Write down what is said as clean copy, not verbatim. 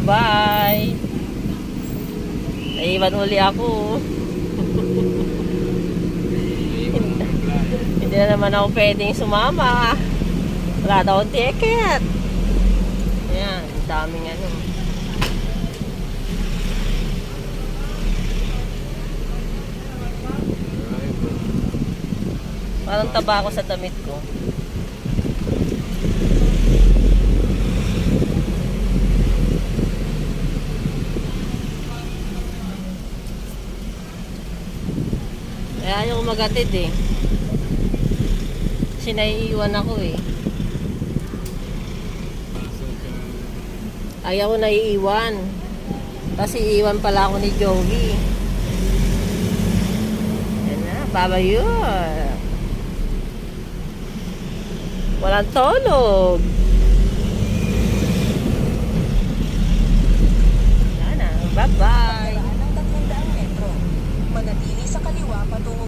Bye! Naiwan uli ako. Hindi na naman ako pwedeng sumama. Wala daw akong ticket. Ayan, ang daming ano. Parang taba ako sa damit ko. Kaya ayaw magatid eh. Kasi naiiwan ako eh. Ayaw ko naiiwan. Kasi iiwan pala ako ni Joey. Yan na, babayo. Walang tulog.